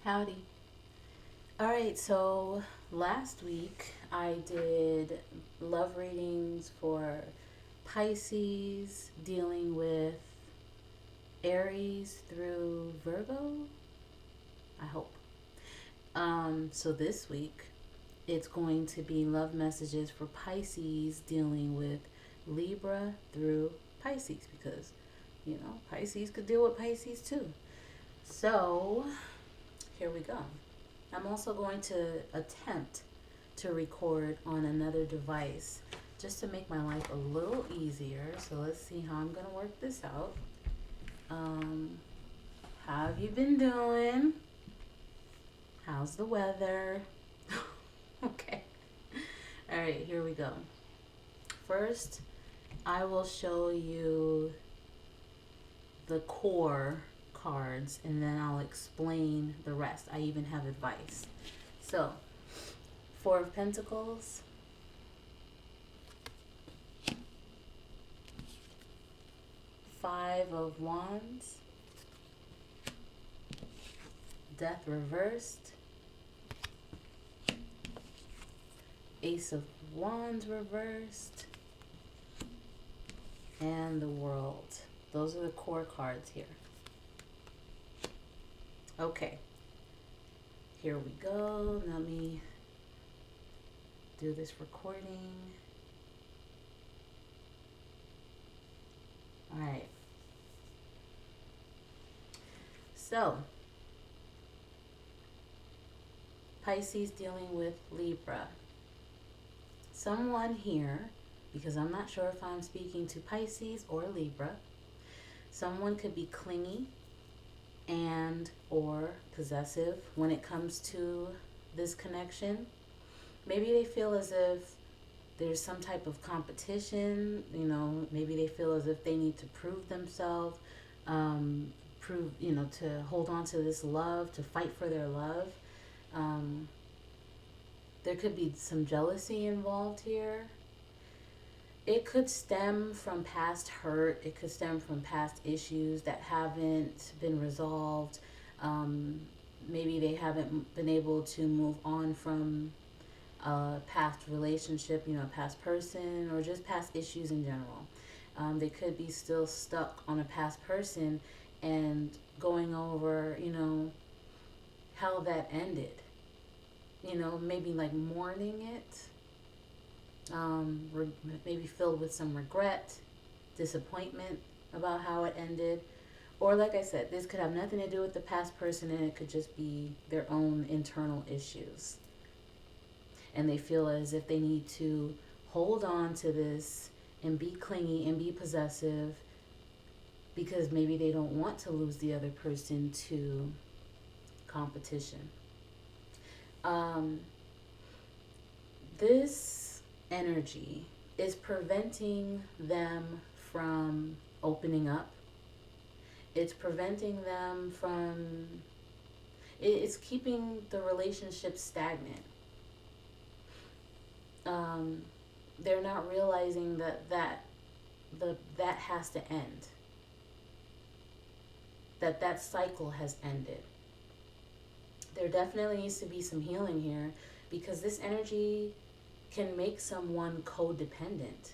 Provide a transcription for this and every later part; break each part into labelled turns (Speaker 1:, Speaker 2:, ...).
Speaker 1: Howdy. All right, so last week I did love readings for Pisces, dealing with Aries through Virgo, I hope. So this week it's going to be love messages for Pisces, dealing with Libra through Pisces, because Pisces could deal with Pisces too. So here we go. I'm also going to attempt to record on another device just to make my life a little easier. So let's see how I'm going to work this out. How have you been doing? How's the weather? Okay. All right, here we go. First, I will show you the core cards, and then I'll explain the rest. I even have advice. So, Four of Pentacles, Five of Wands, Death reversed, Ace of Wands reversed, and the World. Those are the core cards here. Okay, here we go. Let me do this recording. All right. So, Pisces dealing with Libra. Someone here, because I'm not sure if I'm speaking to Pisces or Libra, someone could be clingy and or possessive when it comes to this connection. Maybe they feel as if there's some type of competition, maybe they feel as if they need to prove themselves, to hold on to this love, to fight for their love. There could be some jealousy involved here. It could stem from past hurt. It could stem from past issues that haven't been resolved. Maybe they haven't been able to move on from a past relationship, a past person, or just past issues in general. They could be still stuck on a past person and going over, how that ended. Maybe like mourning it. Maybe filled with some regret, disappointment about how it ended. Or like I said, this could have nothing to do with the past person, and it could just be their own internal issues. And they feel as if they need to hold on to this and be clingy and be possessive because maybe they don't want to lose the other person to competition. This energy is preventing them from opening up. It's preventing them from, it's keeping the relationship stagnant. They're not realizing that has to end. That cycle has ended. There definitely needs to be some healing here, because this energy can make someone codependent.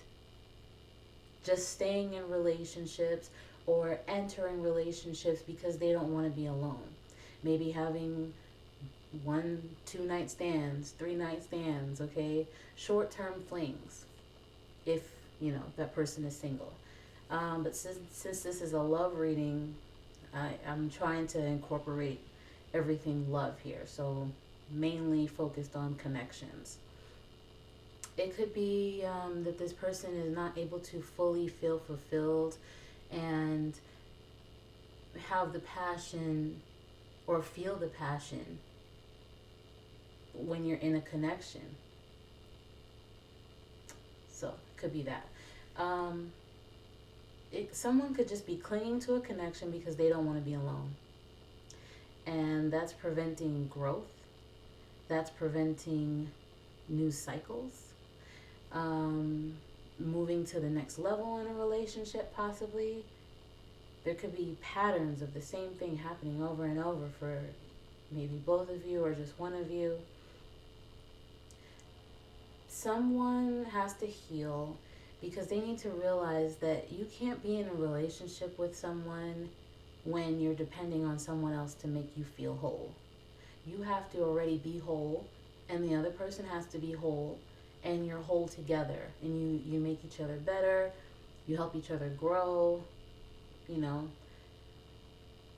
Speaker 1: Just staying in relationships or entering relationships because they don't want to be alone. Maybe having 1, 2 night stands, 3 night stands, okay? Short-term flings, if, that person is single. But since this is a love reading, I'm trying to incorporate everything love here. So mainly focused on connections. It could be that this person is not able to fully feel fulfilled and have the passion or feel the passion when you're in a connection. So it could be that. Someone could just be clinging to a connection because they don't want to be alone. And that's preventing growth. That's preventing new cycles. Moving to the next level in a relationship, possibly. There could be patterns of the same thing happening over and over for maybe both of you or just one of you. Someone has to heal because they need to realize that you can't be in a relationship with someone when you're depending on someone else to make you feel whole. You have to already be whole, and the other person has to be whole, and you're whole together, and you make each other better, you help each other grow, you know.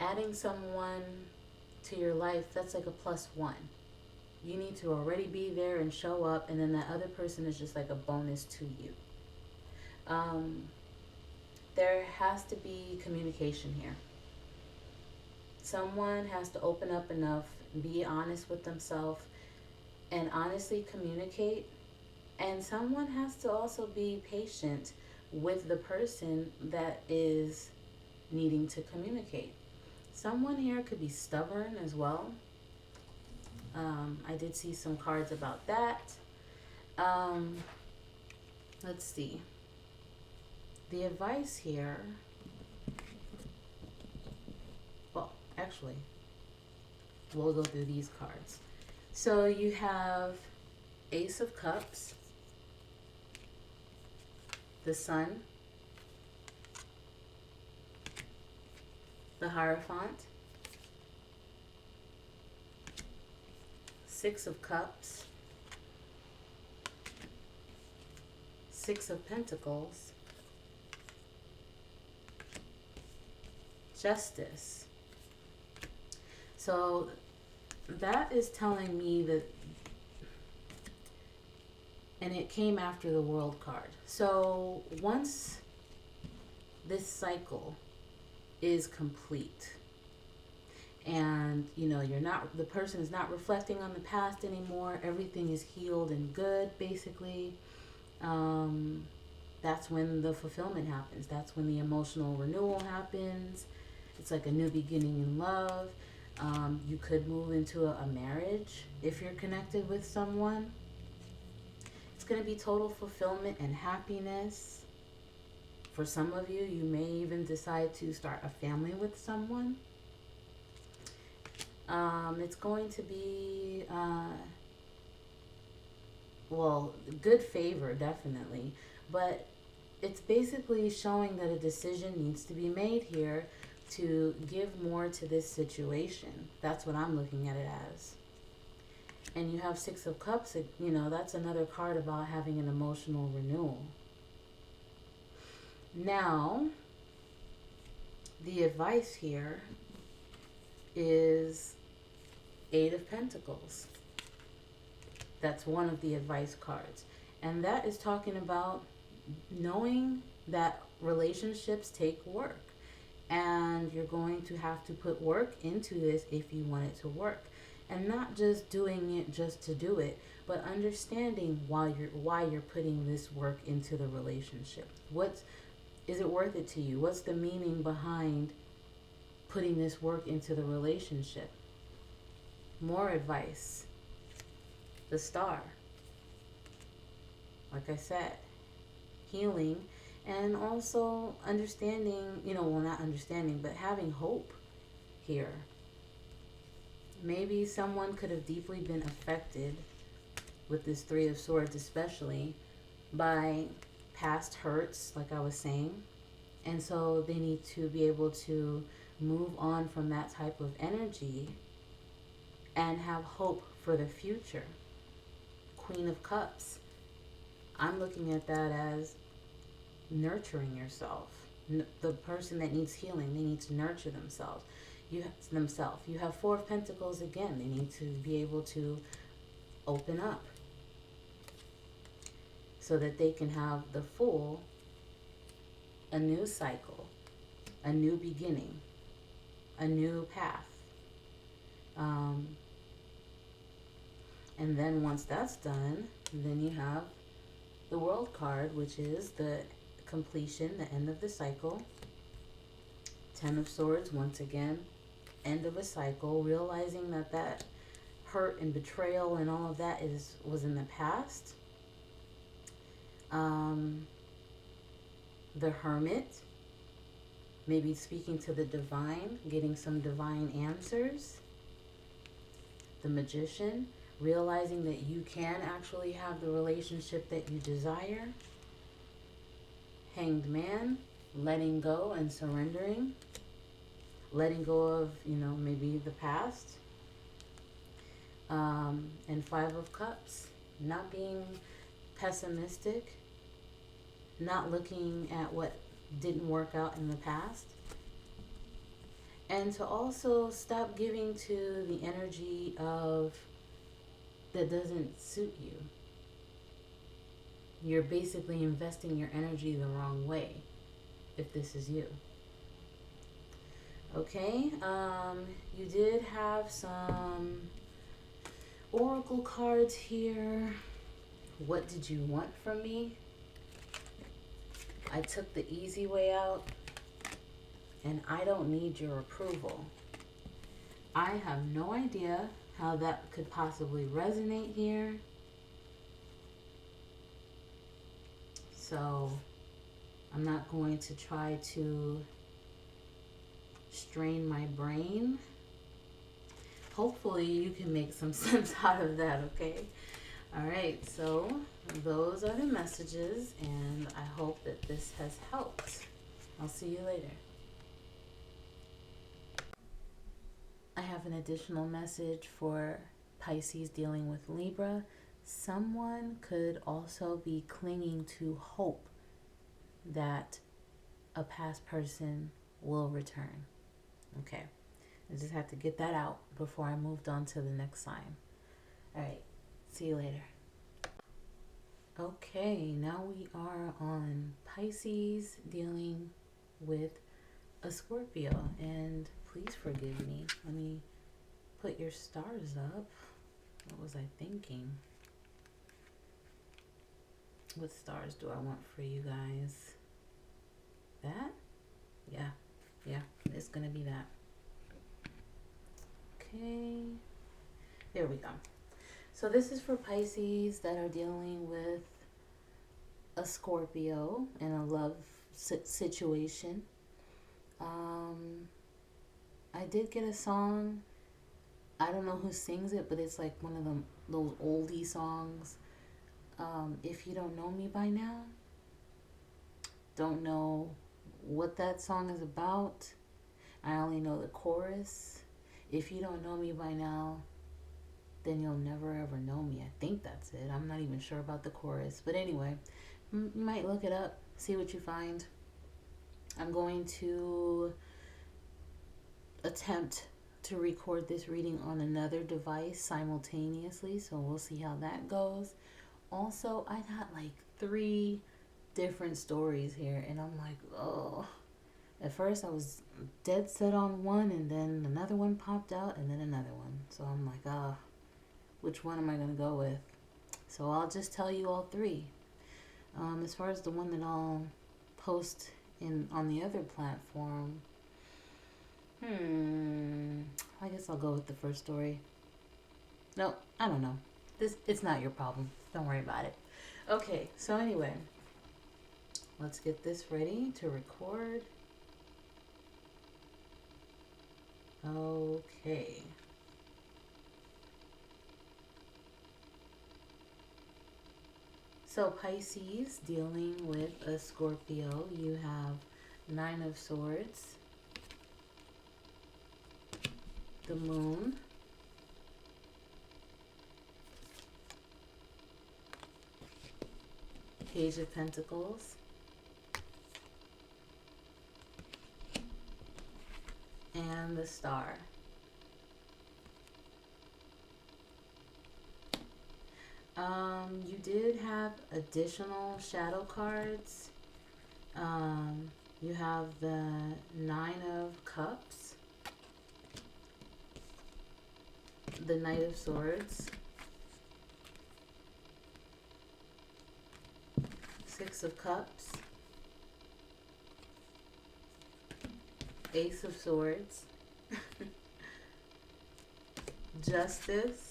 Speaker 1: Adding someone to your life, that's like a plus one. You need to already be there and show up, and then that other person is just like a bonus to you. There has to be communication here. Someone has to open up enough, be honest with themselves, and honestly communicate. And someone has to also be patient with the person that is needing to communicate. Someone here could be stubborn as well. I did see some cards about that. Let's see. The advice here, well, actually, we'll go through these cards. So you have Ace of Cups, the Sun, the Hierophant, Six of Cups, Six of Pentacles, Justice. So that is telling me that, and it came after the World card. So once this cycle is complete, and you're not, the person is not reflecting on the past anymore, everything is healed and good, basically, that's when the fulfillment happens. That's when the emotional renewal happens. It's like a new beginning in love. You could move into a marriage if you're connected with someone. It's going to be total fulfillment and happiness. For some of you, you may even decide to start a family with someone. It's going to be, good favor, definitely. But it's basically showing that a decision needs to be made here to give more to this situation. That's what I'm looking at it as. And you have Six of Cups, that's another card about having an emotional renewal. Now, the advice here is Eight of Pentacles. That's one of the advice cards. And that is talking about knowing that relationships take work. And you're going to have to put work into this if you want it to work. And not just doing it just to do it, but understanding why you're putting this work into the relationship. Is it worth it to you? What's the meaning behind putting this work into the relationship? More advice. The Star. Like I said, healing, and also understanding, not understanding, but having hope here. Maybe someone could have deeply been affected with this Three of Swords, especially by past hurts, like I was saying. And so they need to be able to move on from that type of energy and have hope for the future. Queen of Cups. I'm looking at that as nurturing yourself. The person that needs healing, they need to nurture themselves. You have Four of Pentacles again. They need to be able to open up so that they can have a new cycle, a new beginning, a new path. And then once that's done, then you have the World card, which is the completion, the end of the cycle. Ten of Swords, once again, end of a cycle, realizing that hurt and betrayal and all of that was in the past. The Hermit, maybe speaking to the divine, getting some divine answers. The Magician, realizing that you can actually have the relationship that you desire. Hanged Man, letting go and surrendering. Letting go of, maybe the past. And Five of Cups, not being pessimistic, not looking at what didn't work out in the past, and to also stop giving to the energy of that doesn't suit you. You're basically investing your energy the wrong way if this is you. Okay, you did have some oracle cards here. What did you want from me? I took the easy way out, and I don't need your approval. I have no idea how that could possibly resonate here. So I'm not going to try to strain my brain. Hopefully you can make some sense out of that, okay? All right, so those are the messages, and I hope that this has helped. I'll see you later. I have an additional message for Pisces dealing with Libra. Someone could also be clinging to hope that a past person will return. Okay, I just have to get that out before I moved on to the next sign. All right, see you later. Okay, now we are on Pisces dealing with a Scorpio, and please forgive me. Let me put your stars up. What was I thinking? What stars do I want for you guys? That? Yeah, it's gonna be that. Okay, there we go. So this is for Pisces that are dealing with a Scorpio in a love situation. I did get a song. I don't know who sings it, but it's like one of those oldie songs. If you don't know me by now, don't know what that song is about. I only know the chorus. If you don't know me by now, then you'll never ever know me. I think that's it. I'm not even sure about the chorus. But anyway, you might look it up, see what you find. I'm going to attempt to record this reading on another device simultaneously, so we'll see how that goes. Also, I got like 3 different stories here, and I'm like, oh. At first I was dead set on one, and then another one popped out, and then another one. So I'm like, which one am I going to go with? So I'll just tell you all 3. As far as the one that I'll post on the other platform, I guess I'll go with the first story. No, I don't know. It's not your problem. Don't worry about it. Okay, so anyway, let's get this ready to record. Okay. So Pisces dealing with a Scorpio, you have 9 of Swords, the Moon, Page of Pentacles, and the Star. You did have additional shadow cards. You have the 9 of Cups, the Knight of Swords, 6 of Cups, Ace of Swords, Justice,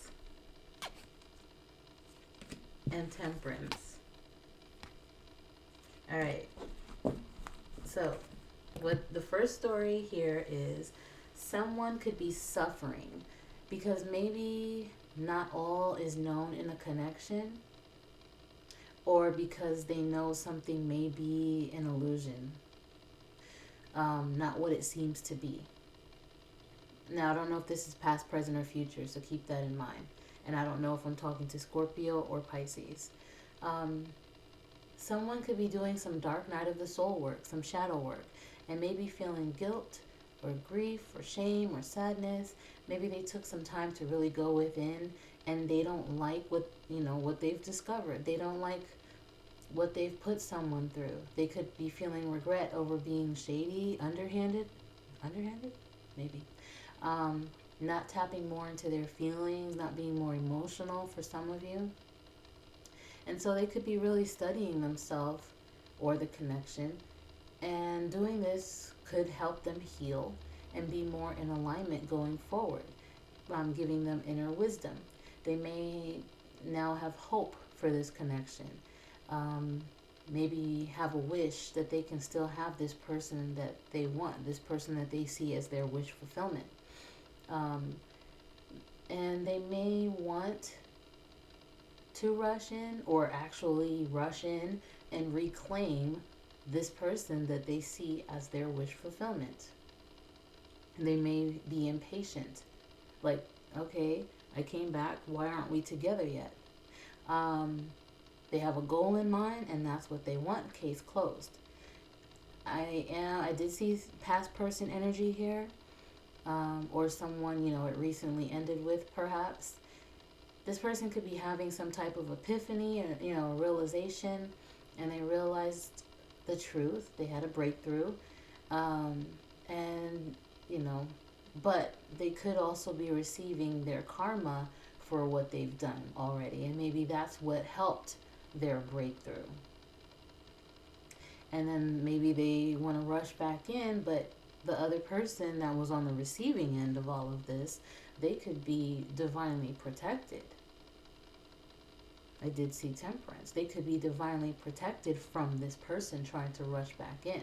Speaker 1: and Temperance. All right. So, what the first story here is, someone could be suffering because maybe not all is known in a connection, or because they know something may be an illusion, not what it seems to be. Now, I don't know if this is past, present, or future, so keep that in mind. And I don't know if I'm talking to Scorpio or Pisces. Someone could be doing some dark night of the soul work, some shadow work, and maybe feeling guilt or grief or shame or sadness. Maybe they took some time to really go within, and they don't like what they've discovered. They don't like what they've put someone through. They could be feeling regret over being shady, underhanded, maybe. Not tapping more into their feelings, not being more emotional for some of you. And so they could be really studying themselves or the connection. And doing this could help them heal and be more in alignment going forward. Giving them inner wisdom. They may now have hope for this connection. Maybe have a wish that they can still have this person that they want, this person that they see as their wish fulfillment. And they may want to rush in, or actually rush in and reclaim this person that they see as their wish fulfillment. And they may be impatient. Like, okay, I came back, why aren't we together yet? They have a goal in mind, and that's what they want. Case closed. I did see past person energy here, or someone, it recently ended with, perhaps. This person could be having some type of epiphany, or, realization, and they realized the truth. They had a breakthrough, and, but they could also be receiving their karma for what they've done already, and maybe that's what helped their breakthrough. And then maybe they want to rush back in, but the other person that was on the receiving end of all of this, they could be divinely protected. I did see Temperance. They could be divinely protected from this person trying to rush back in.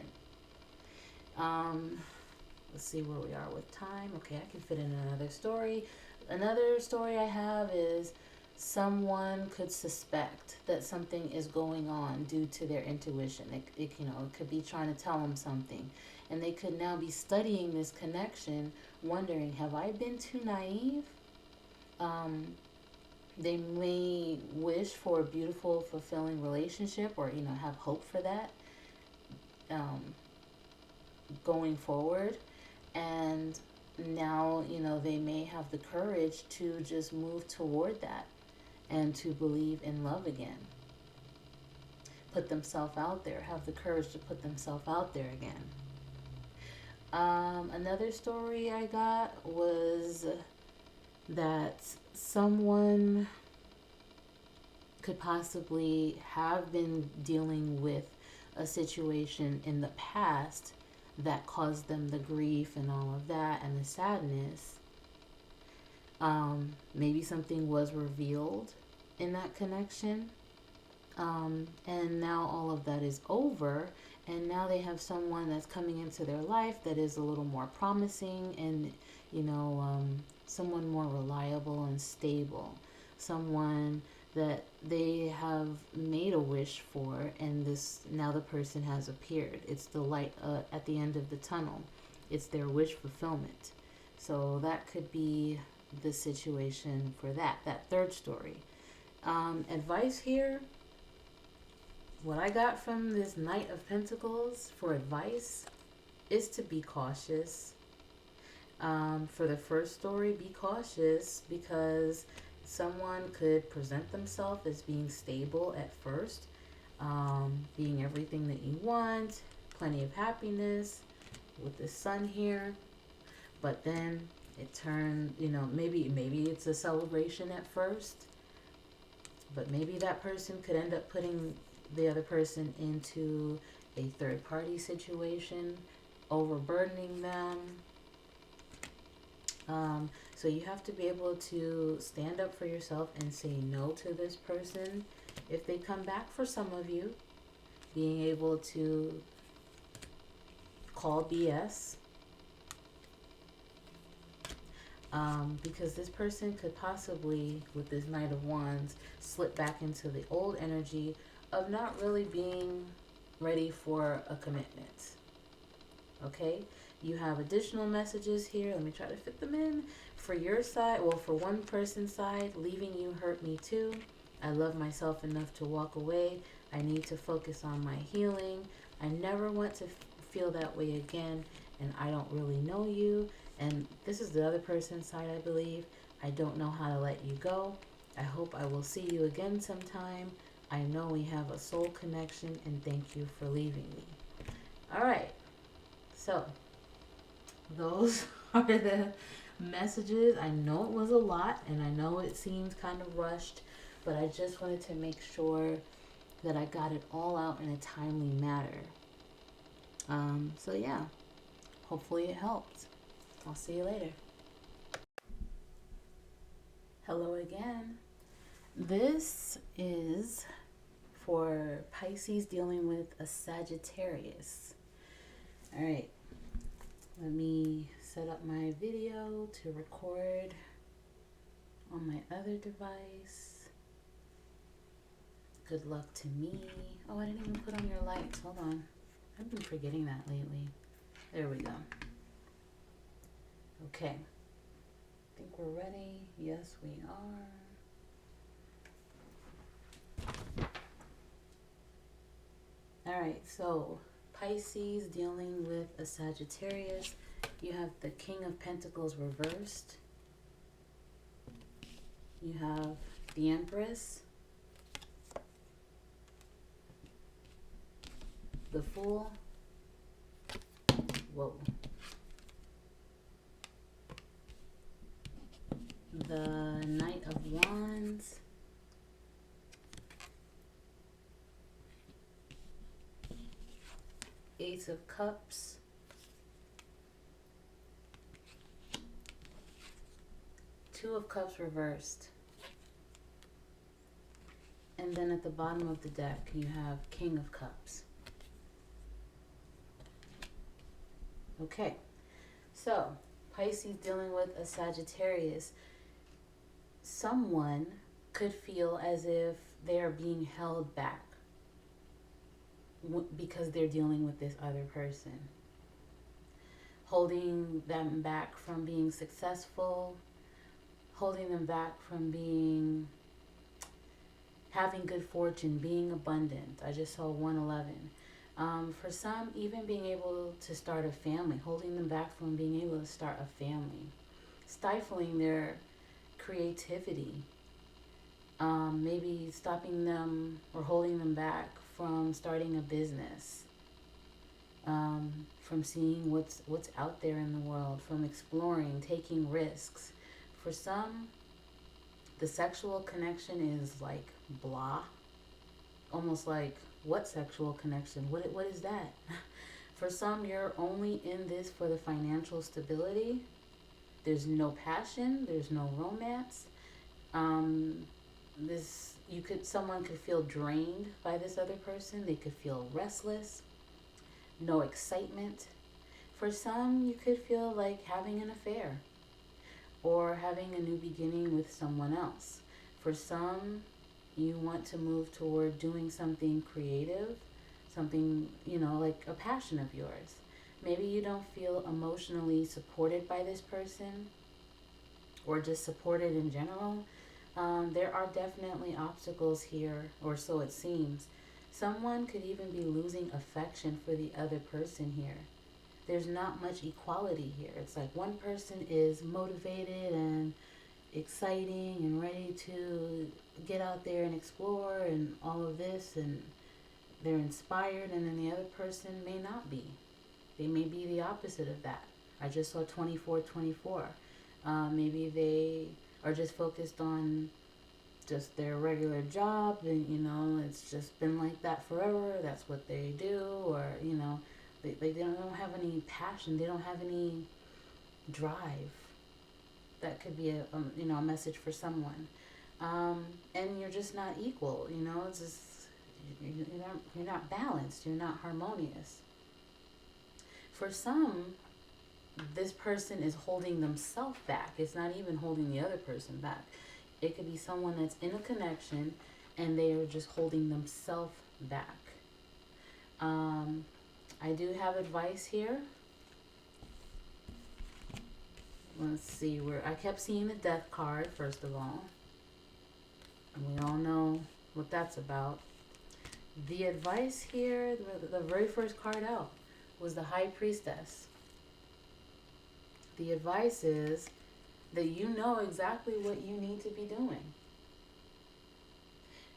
Speaker 1: Let's see where we are with time. Okay, I can fit in another story. Another story I have is someone could suspect that something is going on due to their intuition. It could be trying to tell them something. And they could now be studying this connection, wondering, have I been too naive? They may wish for a beautiful, fulfilling relationship, or, have hope for that going forward. And now, they may have the courage to just move toward that and to believe in love again. Put themselves out there, have the courage to put themselves out there again. Another story I got was that someone could possibly have been dealing with a situation in the past that caused them the grief and all of that and the sadness. Maybe something was revealed in that connection, and now all of that is over, and now they have someone that's coming into their life that is a little more promising, and someone more reliable and stable, someone that they have made a wish for, and now the person has appeared. It's the light at the end of the tunnel. It's their wish fulfillment. So that could be the situation for that third story. Advice here, what I got from this Knight of Pentacles for advice is to be cautious. For the first story, be cautious, because someone could present themselves as being stable at first, being everything that you want, plenty of happiness with the sun here, but then it turned, maybe it's a celebration at first, but maybe that person could end up putting the other person into a third party situation, overburdening them. So you have to be able to stand up for yourself and say no to this person. If they come back for some of you, being able to call BS. Because this person could possibly, with this Knight of Wands, slip back into the old energy of not really being ready for a commitment. Okay? You have additional messages here. Let me try to fit them in. For your side, well, for one person's side, leaving you hurt me too. I love myself enough to walk away. I need to focus on my healing. I never want to feel that way again, and I don't really know you. And this is the other person's side, I believe. I don't know how to let you go. I hope I will see you again sometime. I know we have a soul connection, and thank you for leaving me. All right. So, those are the messages. I know it was a lot, and I know it seems kind of rushed, but I just wanted to make sure that I got it all out in a timely manner. So yeah, hopefully it helped. I'll see you later. Hello again. This is for Pisces dealing with a Sagittarius. All right, let me set up my video to record on my other device. Good luck to me. Oh, I didn't even put on your lights. Hold on. I've been forgetting that lately. There we go. Okay. I think we're ready. Yes, we are. All right, so Pisces dealing with a Sagittarius. You have the King of Pentacles reversed. You have the Empress, the Fool. Whoa. The Knight of Wands. Ace of Cups. Two of Cups reversed. And then at the bottom of the deck, you have King of Cups. Okay, so Pisces dealing with a Sagittarius. Someone could feel as if they're being held back because they're dealing with this other person. Holding them back from being successful, holding them back from having good fortune, being abundant. I just saw 111. For some, even being able to start a family, holding them back from being able to start a family, stifling their creativity, maybe stopping them or holding them back from starting a business, from seeing what's out there in the world, from exploring, taking risks. For some, the sexual connection is like blah, almost like, what sexual connection? What is that? For some, you're only in this for the financial stability. There's no passion. There's no romance. Someone could feel drained by this other person. They could feel restless. No excitement. For some, you could feel like having an affair or having a new beginning with someone else. For some, you want to move toward doing something creative, something, like a passion of yours. Maybe you don't feel emotionally supported by this person or just supported in general. There are definitely obstacles here, or so it seems. Someone could even be losing affection for the other person here. There's not much equality here. It's like one person is motivated and exciting and ready to get out there and explore and all of this, and they're inspired, and then the other person may not be. They may be the opposite of that. I just saw 24-24. Maybe they are just focused on just their regular job, and it's just been like that forever. That's what they do, or they don't have any passion. They don't have any drive. That could be a message for someone. And you're just not equal. It's just you're not balanced. You're not harmonious. For some, this person is holding themselves back. It's not even holding the other person back. It could be someone that's in a connection and they are just holding themselves back. I do have advice here. Let's see where I kept seeing the death card, first of all. And we all know what that's about. The advice here, the very first card out, was the High Priestess. The advice is that you know exactly what you need to be doing.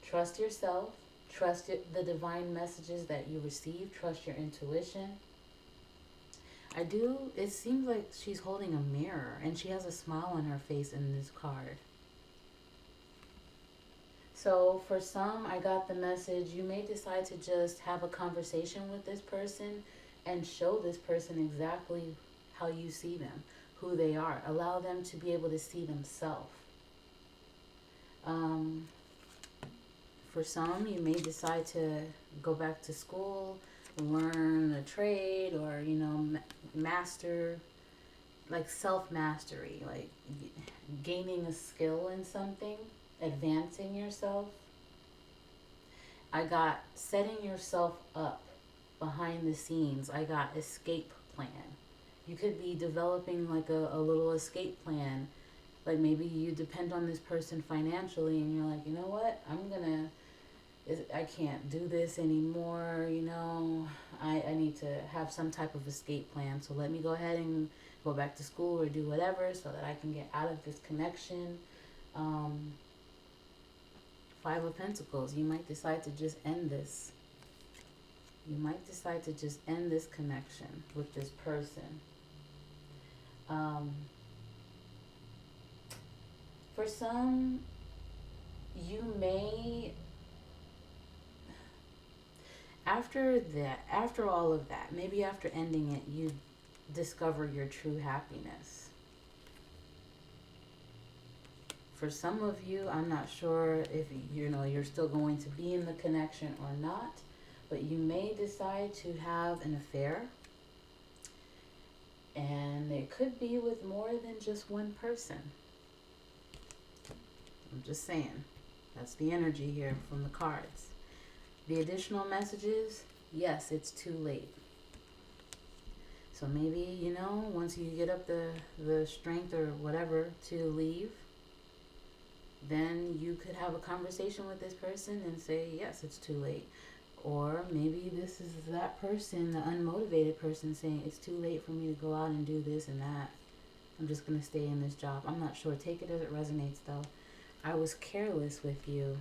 Speaker 1: Trust yourself. Trust the divine messages that you receive. Trust your intuition. It seems like she's holding a mirror and she has a smile on her face in this card. So for some, I got the message, you may decide to just have a conversation with this person and show this person exactly how you see them, who they are. Allow them to be able to see themselves. For some, you may decide to go back to school, learn a trade, or, master, like self-mastery, like gaining a skill in something, advancing yourself. I got setting yourself up behind the scenes. I got escape plan. You could be developing like a little escape plan. Like maybe you depend on this person financially and you're like, you know what, I can't do this anymore, I need to have some type of escape plan. So let me go ahead and go back to school or do whatever so that I can get out of this connection. Five of Pentacles, you might decide to just end this. You might decide to just end this connection with this person. For some, you may, after all of that, maybe after ending it, you discover your true happiness. For some of you, I'm not sure if you're still going to be in the connection or not, but you may decide to have an affair. And it could be with more than just one person. I'm just saying. That's the energy here from the cards. The additional messages, yes, it's too late. So maybe, once you get up the strength or whatever to leave, then you could have a conversation with this person and say, yes, it's too late. Or maybe this is that person, the unmotivated person, saying, it's too late for me to go out and do this and that. I'm just going to stay in this job. I'm not sure. Take it as it resonates, though. I was careless with you.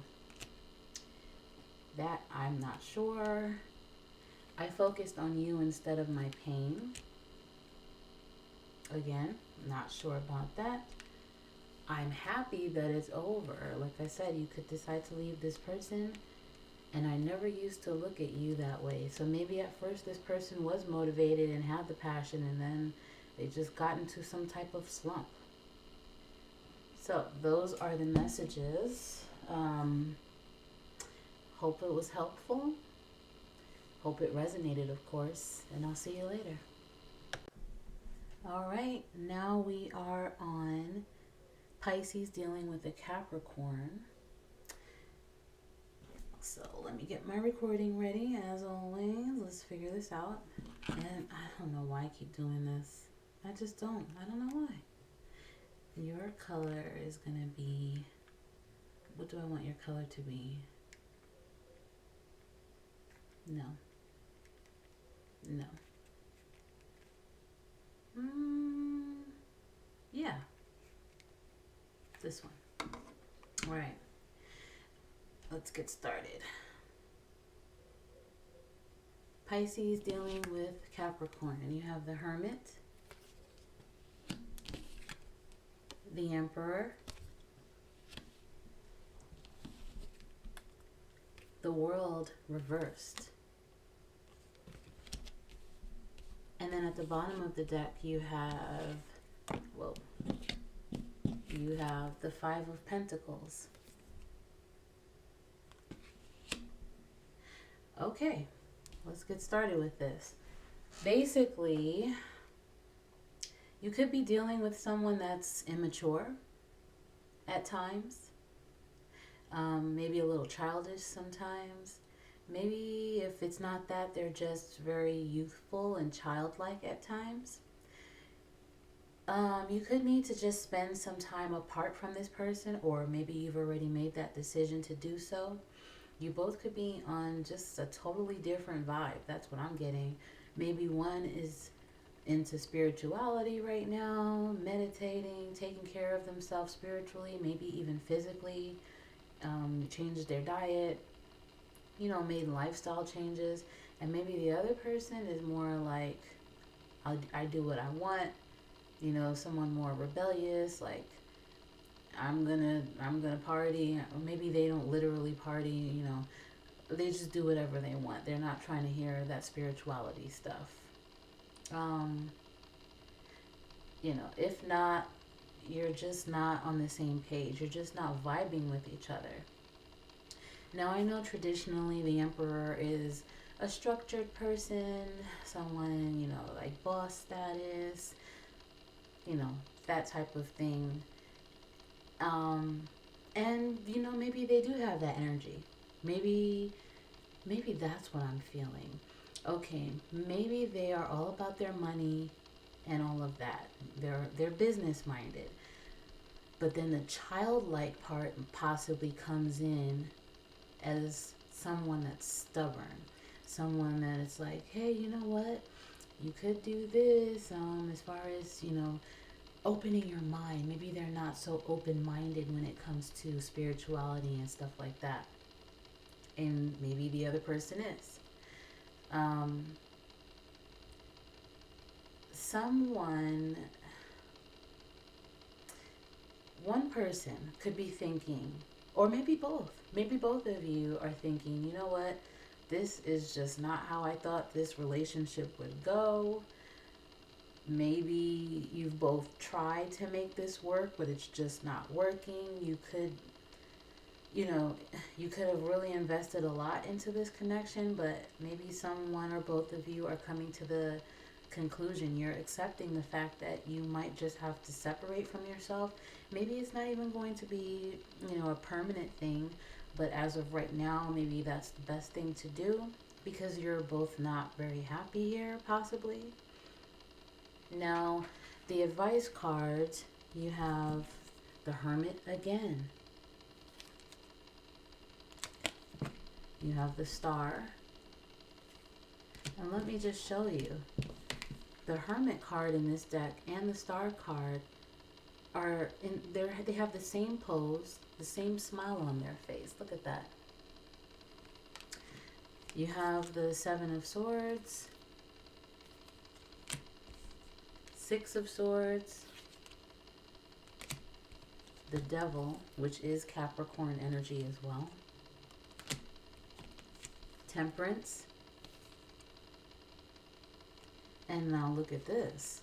Speaker 1: That I'm not sure. I focused on you instead of my pain. Again, not sure about that. I'm happy that it's over. Like I said, you could decide to leave this person. And I never used to look at you that way. So maybe at first this person was motivated and had the passion, and then they just got into some type of slump. So those are the messages. Hope it was helpful. Hope it resonated, of course. And I'll see you later. All right, now we are on Pisces dealing with a Capricorn. So let me get my recording ready, as always. Let's figure this out. And I don't know why I keep doing this. I just don't. I don't know why. Your color is going to be... What do I want your color to be? No. No. Yeah. This one. All right. Let's get started. Pisces dealing with Capricorn. And you have the Hermit, the Emperor, the World reversed. And then at the bottom of the deck you have, you have the Five of Pentacles. Okay, let's get started with this. Basically, You could be dealing with someone that's immature at times, maybe a little childish sometimes. Maybe if it's not that, they're just very youthful and childlike at times. You could need to just spend some time apart from this person, or maybe you've already made that decision to do so. You both could be on just a totally different vibe. That's what I'm getting. Maybe one is into spirituality right now, meditating, taking care of themselves spiritually, maybe even physically, changed their diet, made lifestyle changes. And maybe the other person is more like, I do what I want, someone more rebellious, like I'm gonna party. Or maybe they don't literally party, they just do whatever they want. They're not trying to hear that spirituality stuff. Um, if not, you're just not on the same page. You're just not vibing with each other. Now, I know traditionally the emperor is a structured person, someone, like boss status, you know, that type of thing. Um, and, maybe they do have that energy. Maybe that's what I'm feeling. Okay, maybe they are all about their money and all of that. They're business minded. But then the childlike part possibly comes in as someone that's stubborn, someone that is like, hey, you know what? You could do this. As far as opening your mind. Maybe they're not so open minded when it comes to spirituality and stuff like that. And maybe the other person is. Um, someone, one person could be thinking, or maybe both of you are thinking, you know what, this is just not how I thought this relationship would go. Maybe you've both tried to make this work, but it's just not working. You know, you could have really invested a lot into this connection, but maybe someone or both of you are coming to the conclusion. You're accepting the fact that you might just have to separate from yourself. Maybe it's not even going to be, a permanent thing, but as of right now, maybe that's the best thing to do because you're both not very happy here, possibly. Now, the advice cards, you have the Hermit again. You have the Star. And let me just show you. The Hermit card in this deck and the Star card they have the same pose, the same smile on their face. Look at that. You have the Seven of Swords, Six of Swords, the Devil, which is Capricorn energy as well, Temperance, and now look at this.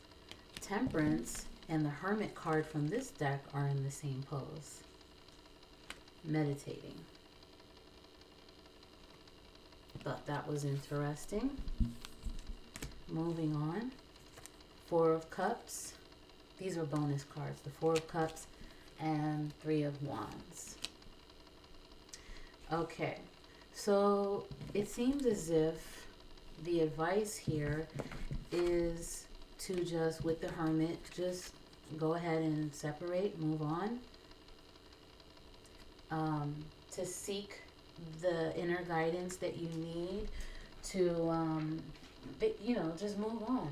Speaker 1: Temperance and the Hermit card from this deck are in the same pose, meditating. Thought that was interesting. Moving on. Four of Cups. These are bonus cards. The Four of Cups and Three of Wands. Okay. So it seems as if the advice here is to just, with the Hermit, just go ahead and separate, move on. To seek the inner guidance that you need to, just move on.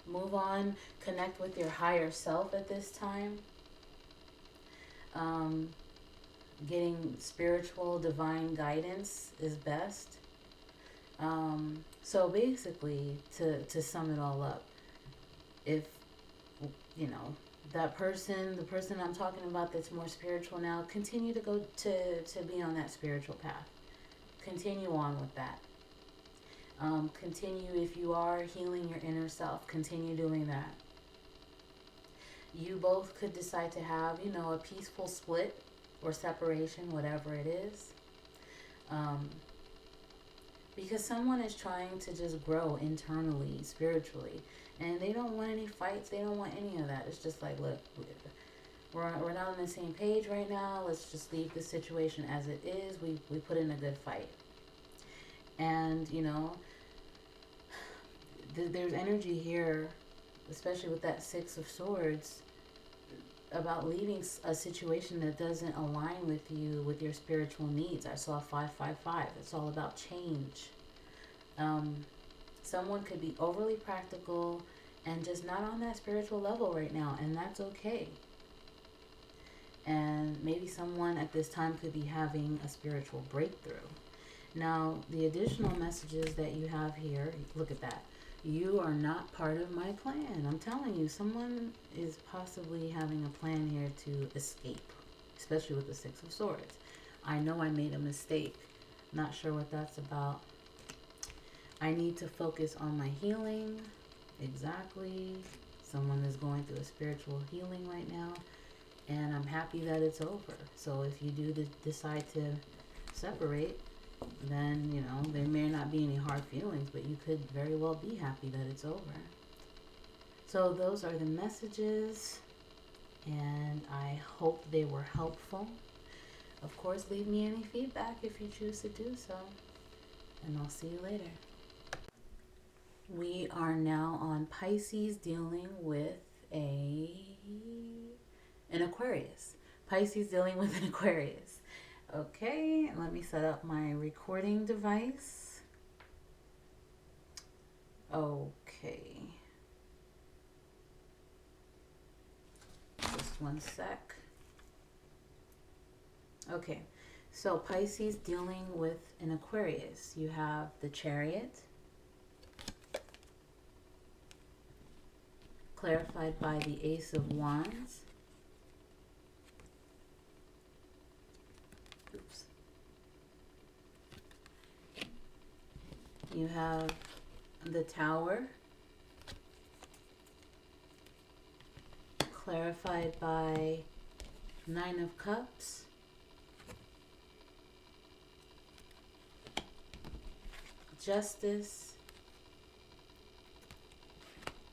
Speaker 1: Move on, connect with your higher self at this time. Getting spiritual, divine guidance is best. So basically, to sum it all up, if, that person, the person I'm talking about that's more spiritual now, continue to go to be on that spiritual path. Continue on with that. Continue, if you are healing your inner self, continue doing that. You both could decide to have, a peaceful split or separation, whatever it is. Because someone is trying to just grow internally, spiritually. And they don't want any fights. They don't want any of that. It's just like, look, we're not on the same page right now. Let's just leave the situation as it is. We put in a good fight. And, you know, there's energy here, especially with that Six of Swords, about leaving a situation that doesn't align with you, with your spiritual needs. I saw 555. It's all about change. Someone could be overly practical and just not on that spiritual level right now, and that's okay. And maybe someone at this time could be having a spiritual breakthrough. Now, the additional messages that you have here, look at that. You are not part of my plan. I'm telling you, someone is possibly having a plan here to escape, especially with the Six of Swords. I know I made a mistake. Not sure what that's about. I need to focus on my healing. Exactly. Someone is going through a spiritual healing right now, and I'm happy that it's over. So if you do decide to separate, then, you know, there may not be any hard feelings, but you could very well be happy that it's over. So those are the messages, and I hope they were helpful. Of course, leave me any feedback if you choose to do so, and I'll see you later. We are now on Pisces, dealing with an Aquarius. Pisces dealing with an Aquarius. Okay, let me set up my recording device. Okay. Just one sec. Okay, so Pisces dealing with an Aquarius. You have the Chariot, clarified by the Ace of Wands. Oops. You have the Tower, clarified by Nine of Cups. Justice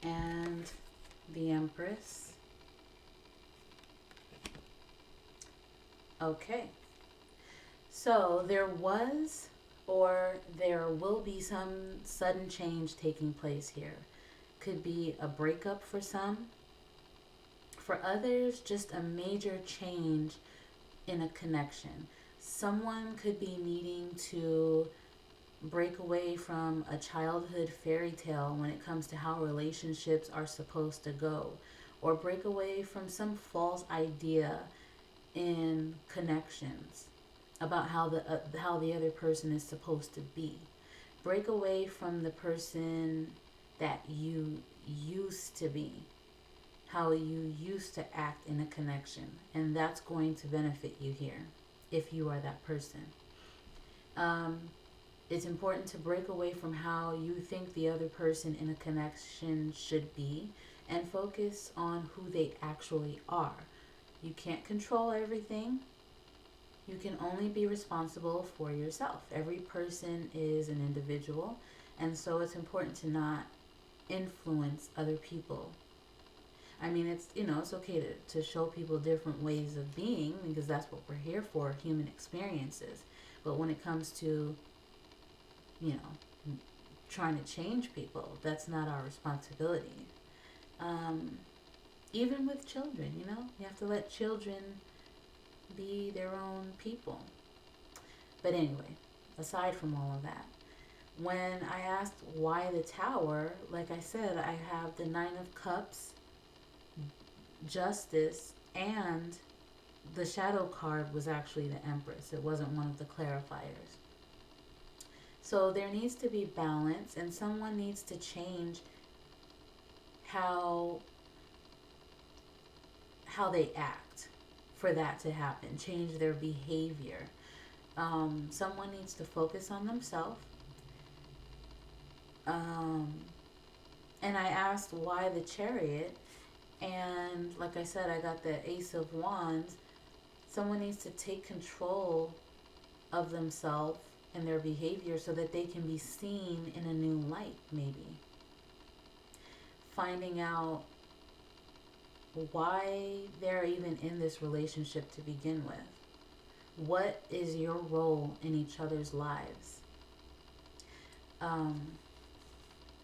Speaker 1: and the Empress. Okay, so there was or there will be some sudden change taking place here. Could be a breakup for some. For others, just a major change in a connection. Someone could be needing to break away from a childhood fairy tale when it comes to how relationships are supposed to go, or break away from some false idea in connections about how the other person is supposed to be. Break away from the person that you used to be, how you used to act in a connection, and that's going to benefit you here if you are that person. It's important to break away from how you think the other person in a connection should be and focus on who they actually are. You can't control everything. You can only be responsible for yourself. Every person is an individual, and so it's important to not influence other people. I mean, it's okay to show people different ways of being, because that's what we're here for, human experiences. But when it comes to trying to change people, that's not our responsibility. Even with children, you have to let children be their own people. But anyway, aside from all of that, when I asked why the Tower, like I said, I have the Nine of Cups, Justice, and the shadow card was actually the Empress. It wasn't one of the clarifiers. So there needs to be balance, and someone needs to change how they act for that to happen. Change their behavior. Someone needs to focus on themselves. And I asked why the Chariot, and like I said, I got the Ace of Wands. Someone needs to take control of themselves and their behavior so that they can be seen in a new light, maybe. finding out why they're even in this relationship to begin with. What is your role in each other's lives?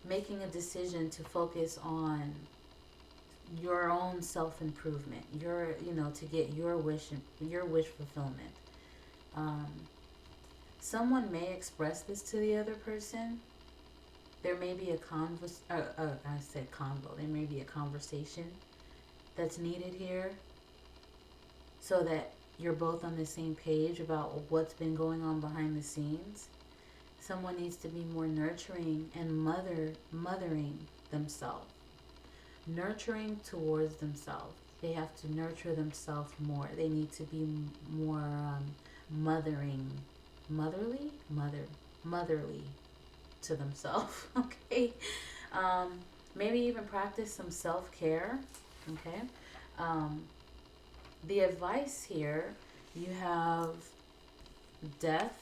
Speaker 1: Making a decision to focus on your own self-improvement, to get your wish fulfillment. um, Someone may express this to the other person. There may be there may be a conversation that's needed here, so that you're both on the same page about what's been going on behind the scenes. Someone needs to be more nurturing and mothering themselves, nurturing towards themselves. They have to nurture themselves more. They need to be more motherly to themselves. Okay. um, Maybe even practice some self-care. Okay. The advice here, you have death,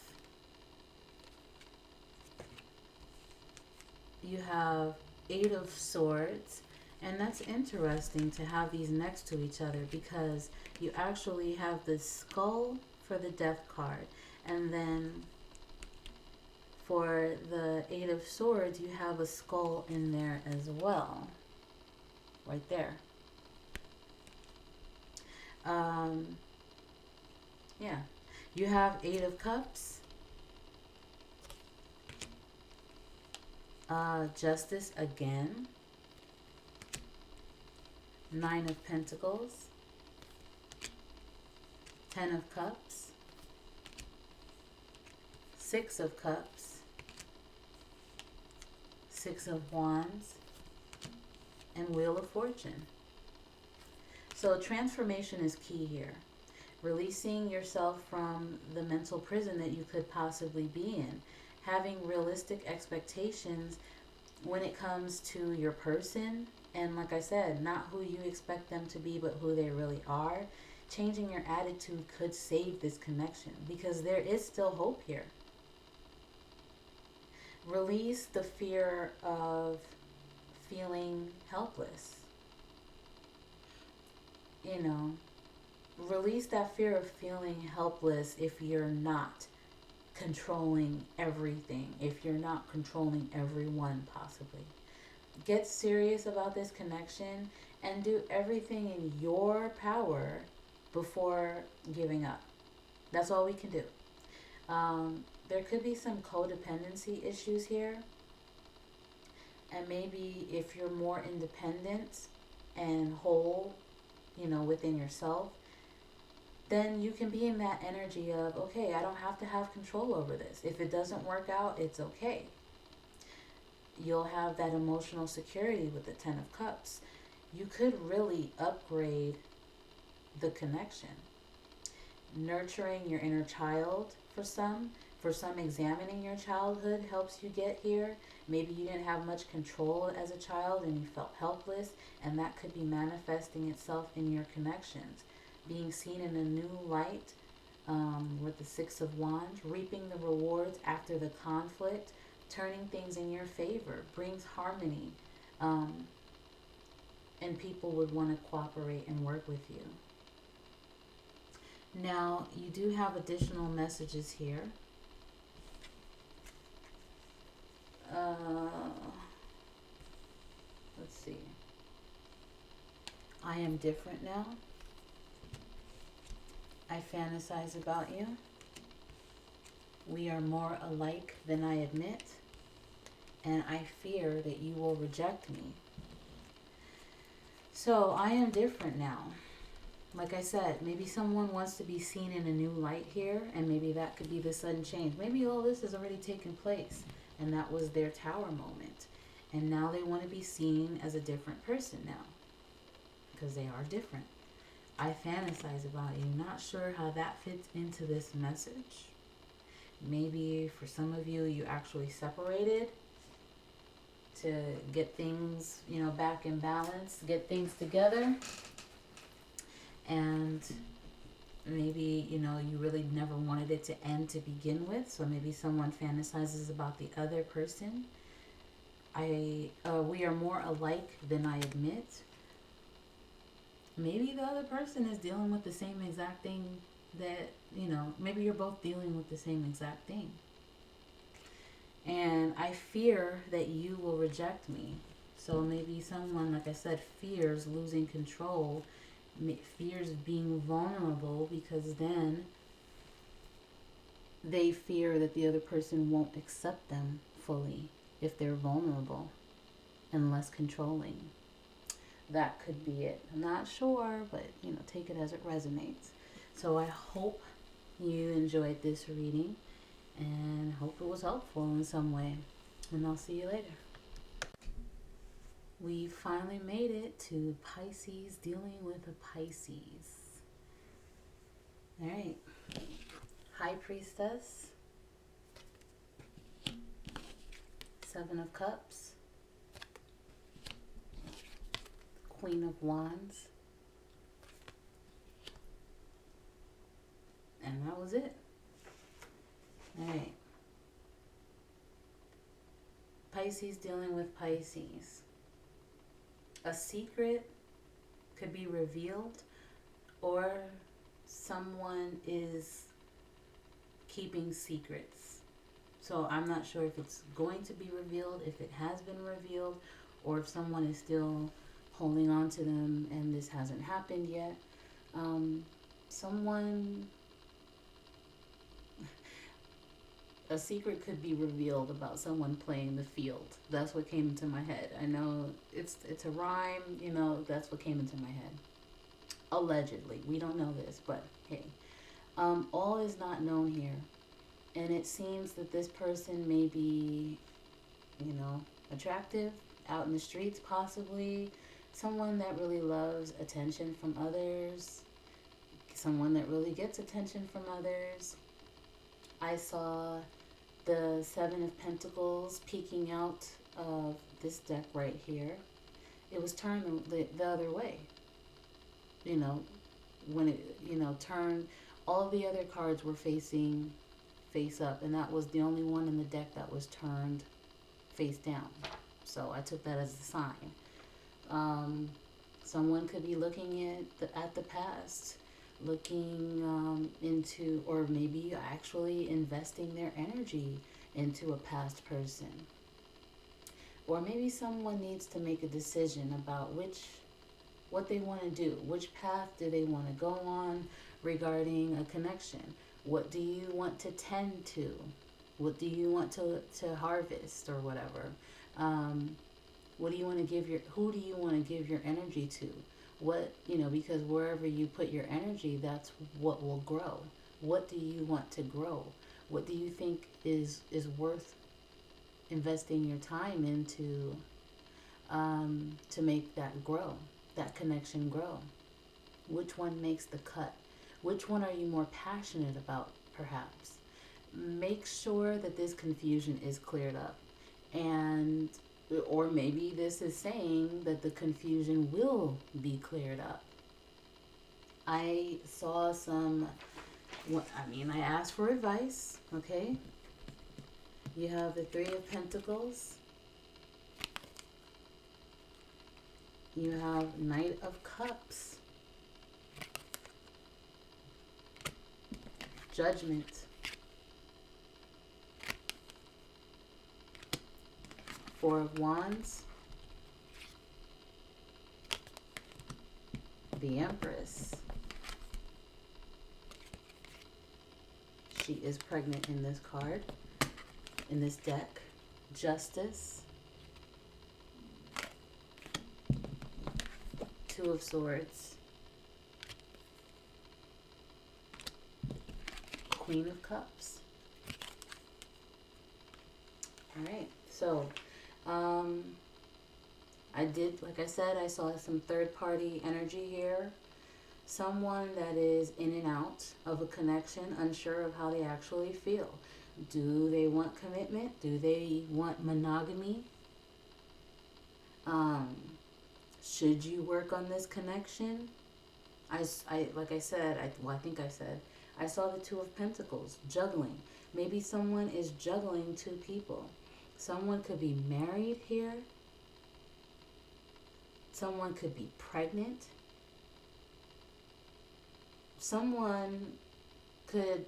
Speaker 1: you have Eight of Swords, and that's interesting to have these next to each other, because you actually have the skull for the Death card, and then for the Eight of Swords you have a skull in there as well, right there. Yeah, you have Eight of Cups, Justice again, Nine of Pentacles, Ten of Cups, Six of Cups, Six of Wands, and Wheel of Fortune. So transformation is key here. Releasing yourself from the mental prison that you could possibly be in. Having realistic expectations when it comes to your person. And like I said, not who you expect them to be, but who they really are. Changing your attitude could save this connection, because there is still hope here. Release the fear of feeling helpless. Release that fear of feeling helpless if you're not controlling everything, if you're not controlling everyone, possibly. Get serious about this connection and do everything in your power before giving up. That's all we can do. There could be some codependency issues here. And maybe if you're more independent and whole, within yourself, then you can be in that energy of, okay, I don't have to have control over this. If it doesn't work out, it's okay. You'll have that emotional security with the Ten of Cups. You could really upgrade the connection. Nurturing your inner child for some. For some, examining your childhood helps you get here. Maybe you didn't have much control as a child and you felt helpless, and that could be manifesting itself in your connections. Being seen in a new light, with the Six of Wands, reaping the rewards after the conflict, turning things in your favor, brings harmony, and people would want to cooperate and work with you. Now, you do have additional messages here. Let's see. I am different now. I fantasize about you. We are more alike than I admit. And I fear that you will reject me. So I am different now. Like I said, maybe someone wants to be seen in a new light here, and maybe that could be the sudden change. Maybe all this has already taken place, and that was their tower moment. And now they want to be seen as a different person now, because they are different. I fantasize about you. Not sure how that fits into this message. Maybe for some of you, you actually separated to get things, back in balance, get things together. And maybe, you really never wanted it to end to begin with. So maybe someone fantasizes about the other person. we are more alike than I admit. Maybe the other person is dealing with the same exact thing that, maybe you're both dealing with the same exact thing. And I fear that you will reject me. So maybe someone, like I said, fears losing control, fears being vulnerable, because then they fear that the other person won't accept them fully if they're vulnerable and less controlling. That could be it. I'm not sure, but take it as it resonates. So I hope you enjoyed this reading and hope it was helpful in some way. And I'll see you later. We finally made it to Pisces, dealing with a Pisces. All right. High Priestess, Seven of Cups, Queen of Wands, and that was it. All right. Pisces dealing with Pisces. A secret could be revealed, or someone is keeping secrets. So I'm not sure if it's going to be revealed, if it has been revealed, or if someone is still holding on to them and this hasn't happened yet. A secret could be revealed about someone playing the field. That's what came into my head. I know it's a rhyme, that's what came into my head. Allegedly. We don't know this, but hey. All is not known here. And it seems that this person may be, attractive, out in the streets possibly. Someone that really loves attention from others. Someone that really gets attention from others. I saw the Seven of Pentacles peeking out of this deck right here. It was turned the other way. When it, turned, all the other cards were facing face up, and that was the only one in the deck that was turned face down. So I took that as a sign. Someone could be looking at the past, looking into, or maybe actually investing their energy into a past person. Or maybe someone needs to make a decision about what they want to do. Which path do they want to go on regarding a connection? What do you want to tend to? What do you want to harvest or whatever? What do you want to who do you want to give your energy to? Because wherever you put your energy, that's what will grow. What do you want to grow? What do you think is worth investing your time into to make that grow, that connection grow? Which one makes the cut? Which one are you more passionate about, perhaps? Make sure that this confusion is cleared up. Or maybe this is saying that the confusion will be cleared up. I saw I asked for advice, okay? You have the Three of Pentacles. You have Knight of Cups. Judgment. Four of Wands. The Empress. She is pregnant in this card, in this deck. Justice. Two of Swords. Queen of Cups. Alright, so like I said, I saw some third-party energy here. Someone that is in and out of a connection, unsure of how they actually feel. Do they want commitment? Do they want monogamy? Should you work on this connection? I saw the Two of Pentacles, juggling. Maybe someone is juggling two people. Someone could be married here. Someone could be pregnant. Someone could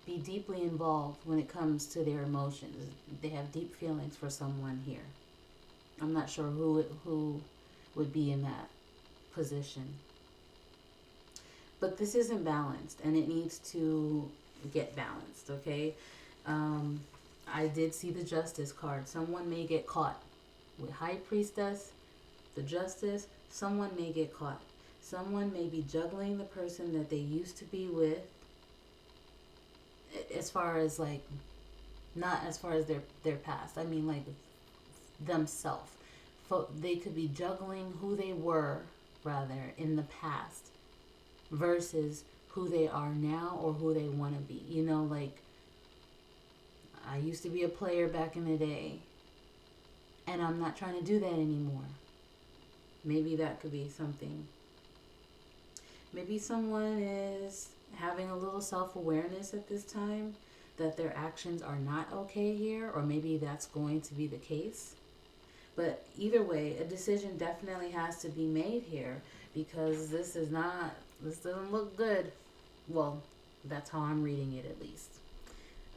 Speaker 1: be deeply involved when it comes to their emotions. They have deep feelings for someone here. I'm not sure who would be in that position. But this isn't balanced, and it needs to get balanced, okay? I did see the Justice card. Someone may get caught. With High Priestess, the Justice, someone may get caught. Someone may be juggling the person that they used to be with, as far as like, not as far as their past. I mean like themselves. They could be juggling who they were, rather, in the past versus who they are now or who they want to be. You know, like, I used to be a player back in the day, and I'm not trying to do that anymore. Maybe that could be something. Maybe someone is having a little self-awareness at this time that their actions are not okay here, or maybe that's going to be the case. But either way, a decision definitely has to be made here, because this doesn't look good. Well, that's how I'm reading it, at least.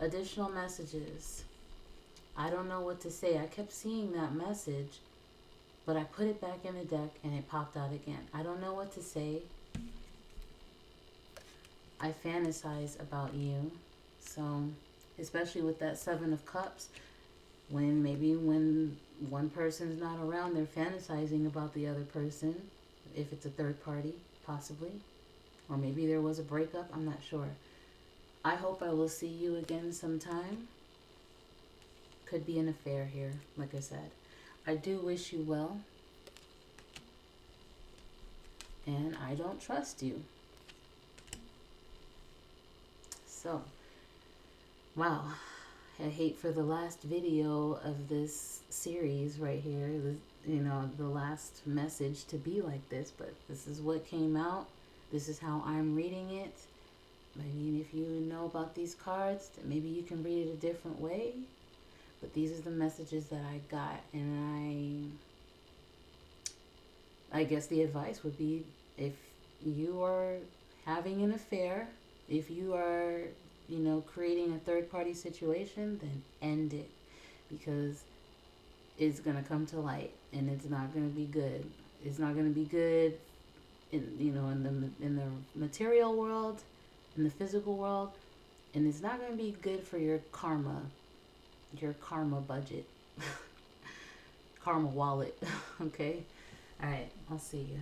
Speaker 1: Additional messages. I don't know what to say. I kept seeing that message, but I put it back in the deck and it popped out again. I don't know what to say. I fantasize about you. So, especially with that Seven of Cups, when one person's not around, they're fantasizing about the other person. If it's a third party, possibly. Or maybe there was a breakup. I'm not sure. I hope I will see you again sometime. Could be an affair here, like I said. I do wish you well. And I don't trust you. So, wow. I hate for the last video of this series right here, the last message to be like this, but this is what came out. This is how I'm reading it. I mean, if you know about these cards, then maybe you can read it a different way. But these are the messages that I got, and I guess the advice would be, if you are having an affair, if you are, creating a third party situation, then end it, because it's going to come to light and it's not going to be good. It's not going to be good in the material world, in the physical world, and it's not going to be good for your karma budget, karma wallet. Okay? All right, I'll see you.